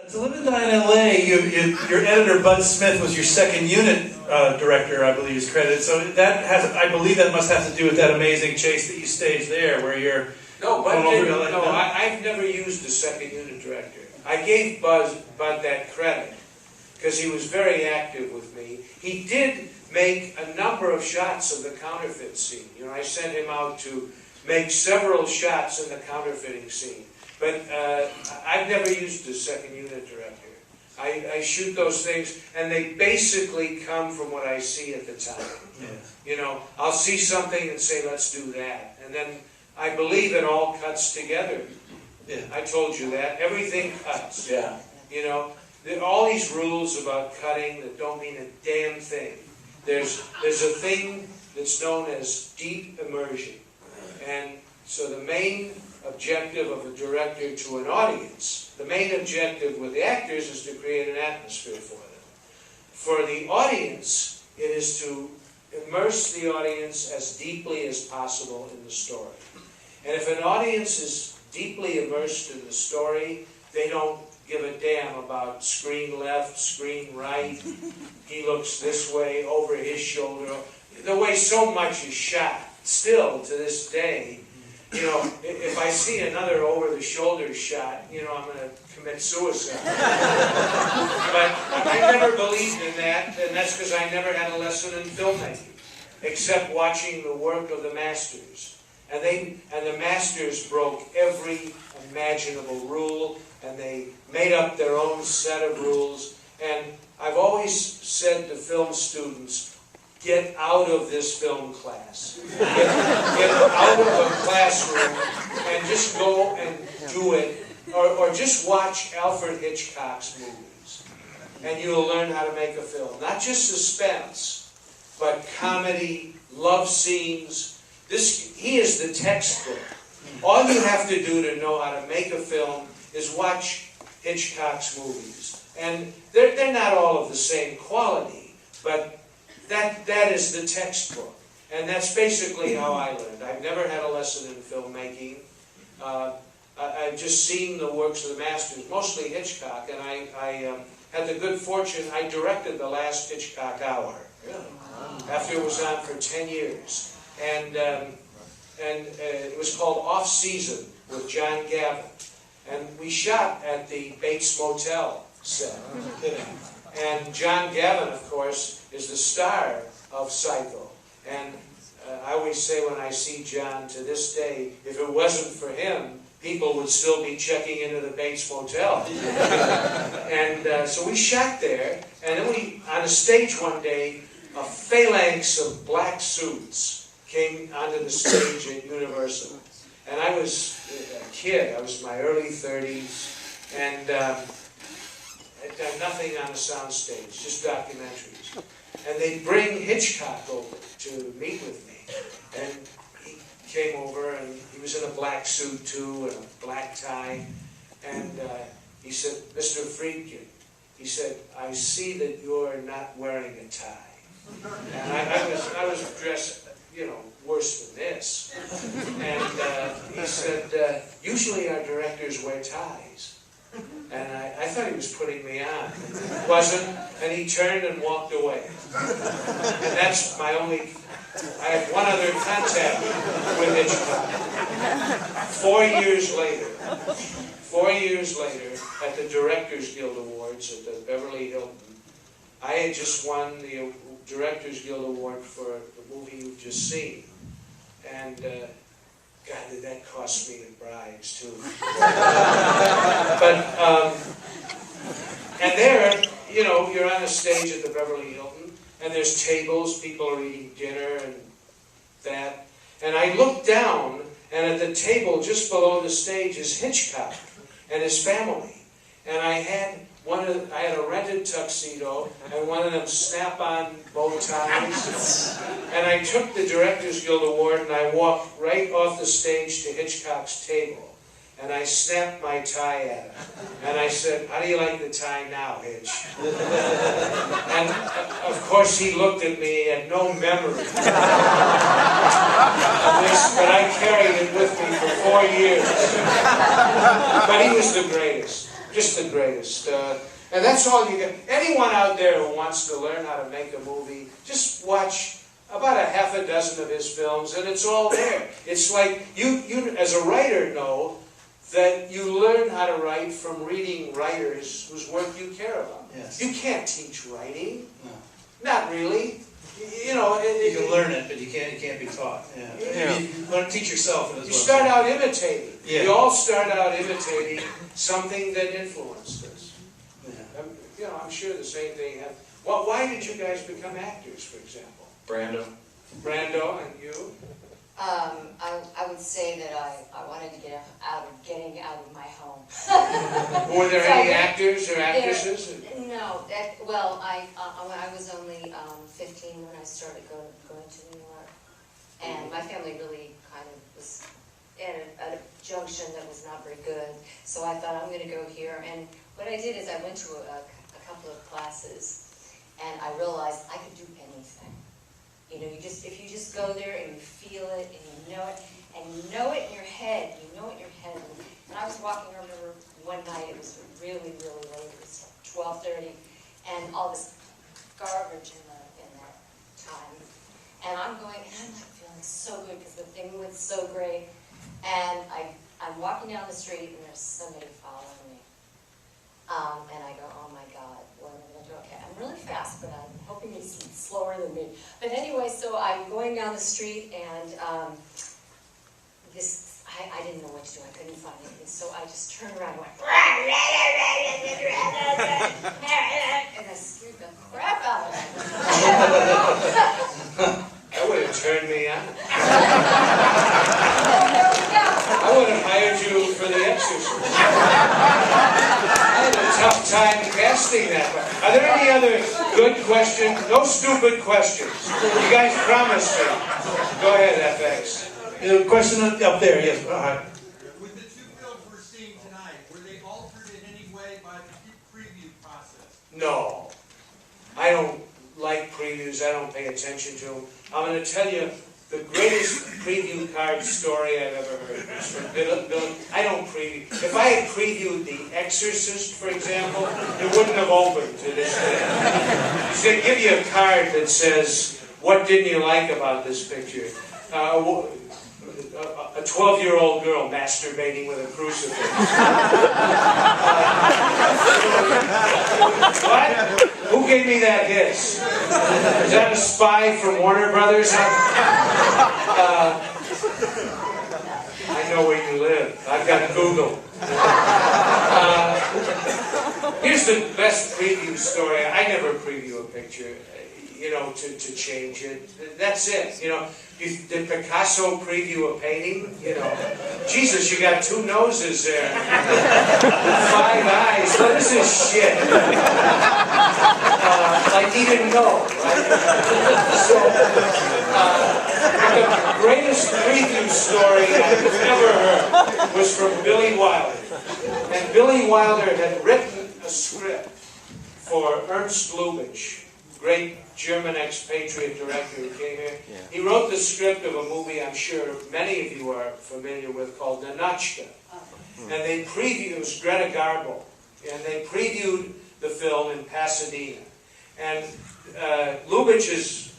To live and die in LA, your editor Bud Smith was your second unit director, I believe is credited. So that has, I believe, that must have to do with that amazing chase that you staged there, where you're. No, Bud didn't. No, I've never used a second unit director. I gave Bud that credit because he was very active with me. He did make a number of shots of the counterfeit scene. You know, I sent him out to make several shots in the counterfeiting scene. But I've never used a second unit director. I shoot those things, and they basically come from what I see at the time. Yeah. You know, I'll see something and say, let's do that. And then I believe it all cuts together. Yeah. I told you that. Everything cuts. Yeah. You know, there are all these rules about cutting that don't mean a damn thing. There's a thing that's known as deep immersion. And so the main objective of a director to an audience, the main objective with the actors is to create an atmosphere for them. For the audience, it is to immerse the audience as deeply as possible in the story. And if an audience is deeply immersed in the story, they don't give a damn about screen left, screen right, he looks this way, over his shoulder, the way so much is shot, still to this day. You know, if I see another over-the-shoulder shot, you know, I'm going to commit suicide. But I never believed in that, and that's because I never had a lesson in filmmaking, except watching the work of the masters. And the masters broke every imaginable rule, and they made up their own set of rules. And I've always said to film students, get out of this film class. Get out of the classroom and just go and do it. Or just watch Alfred Hitchcock's movies. And you'll learn how to make a film. Not just suspense, but comedy, love scenes. He is the textbook. All you have to do to know how to make a film is watch Hitchcock's movies. And they're not all of the same quality, but that is the textbook. And that's basically how I learned. I've never had a lesson in filmmaking. I've just seen the works of the masters, mostly Hitchcock, and I had the good fortune, I directed the last Hitchcock hour. Really? After it was on for 10 years. And it was called Off Season with John Gavin. And we shot at the Bates Motel set. And John Gavin, of course, is the star of Psycho. And I always say when I see John to this day, if it wasn't for him, people would still be checking into the Bates Motel. And so we shot there, and then on a stage one day, a phalanx of black suits came onto the stage at Universal. And I was a kid, I was in my early 30s, and I'd done nothing on the soundstage, just documentaries. And they bring Hitchcock over to meet with me. And he came over, and he was in a black suit too, and a black tie. And he said, Mr. Friedkin, he said, I see that you're not wearing a tie. And I was dressed, you know, worse than this. And he said, usually our directors wear ties. And I thought he was putting me on. It wasn't, and he turned and walked away. And that's my only, I had one other contact with Hitchcock. 4 years later, at the Directors Guild Awards at the Beverly Hilton, I had just won the Directors Guild Award for the movie you've just seen. And God, did that cost me in bribes, too. But, and there, you know, you're on a stage at the Beverly Hilton, and there's tables, people are eating dinner and that. And I look down, and at the table just below the stage is Hitchcock and his family. And I had a rented tuxedo and one of them snap-on bow ties. And I took the Directors Guild Award and I walked right off the stage to Hitchcock's table. And I snapped my tie at him. And I said, how do you like the tie now, Hitch? And of course he looked at me and had no memory of this, but I carried it with me for 4 years. But he was the greatest. Just the greatest. And that's all you get. Anyone out there who wants to learn how to make a movie, just watch about a half a dozen of his films, and it's all there. It's like, you as a writer know that you learn how to write from reading writers whose work you care about. Yes. You can't teach writing. No. Not really. You can learn it, but you can't be taught. Yeah. You learn, teach yourself. You start out imitating. Yeah. We all start out imitating something that influenced us. Yeah. I'm sure the same thing happened. Well, why did you guys become actors, for example? Brando. Brando, and you? I would say that I wanted to get getting out of my home. Were there any actors or actresses? No. Well, when I was only 15 when I started going to New York, and my family really kind of was at a junction that was not very good. So I thought, I'm going to go here. And what I did is I went to a couple of classes, and I realized I could do anything. You know, if you just go there and you feel it and you know it, and you know it in your head, And I was walking, I remember one night, it was really, really late, it was 12:30, and all this garbage in that time. And I'm going, and I'm like feeling so good because the thing was so great. And I'm walking down the street and there's somebody following me. And I go, oh my God, what am I going to do? Okay, I'm really fast, but I'm hoping he's slower than me. But anyway, so I'm going down the street, and I didn't know what to do. I couldn't find anything. So I just turned around and went, and I scared the crap out of him. That would have turned me on. I would have hired you for The Exorcist. I had a tough time casting that. Are there any other good questions? No stupid questions. You guys promised me. Go ahead, FX. Question up there, yes. With the two films we're seeing tonight, were they altered in any way by the preview process? No. I don't like previews. I don't pay attention to them. I'm going to tell you the greatest preview card story I've ever heard. It's from Bill. I don't preview. If I had previewed The Exorcist, for example, it wouldn't have opened to this day. They give you a card that says, what didn't you like about this picture? A 12-year-old girl masturbating with a crucifix. What? Who gave me that hiss? Is that a spy from Warner Brothers? I know where you live. I've got Google. Here's the best preview story. I never preview a picture, to change it. That's it, Did Picasso preview a painting? Jesus, you got two noses there. 5 eyes. What is this shit? Like he didn't know, right? So, the greatest preview story I've ever heard was from Billy Wilder. And Billy Wilder had written a script for Ernst Lubitsch, great German expatriate director who came here. Yeah. He wrote the script of a movie I'm sure many of you are familiar with called Nanotchka. And they previewed, it was Greta Garbo, and they previewed the film in Pasadena. And Lubitsch's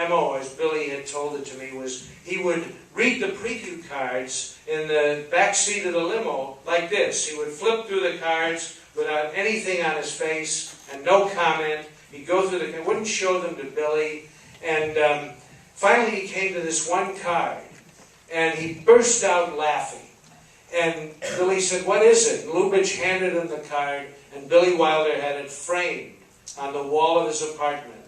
MO, as Billy had told it to me, was he would read the preview cards in the back seat of the limo like this. He would flip through the cards without anything on his face and no comment. He'd go through the, wouldn't show them to Billy, and finally he came to this one card, and he burst out laughing. And Billy said, "What is it?" And Lubitsch handed him the card, and Billy Wilder had it framed on the wall of his apartment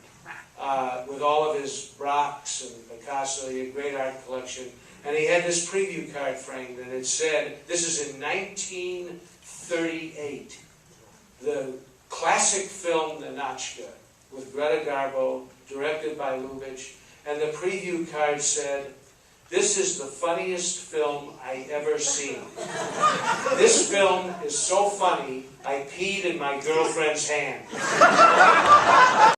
with all of his rocks and Picasso. He had a great art collection, and he had this preview card framed, and it said, this is in 1938, the classic film Nanotchka with Greta Garbo, directed by Lubitsch, and the preview card said, "This is the funniest film I ever seen. This film is so funny, I peed in my girlfriend's hand."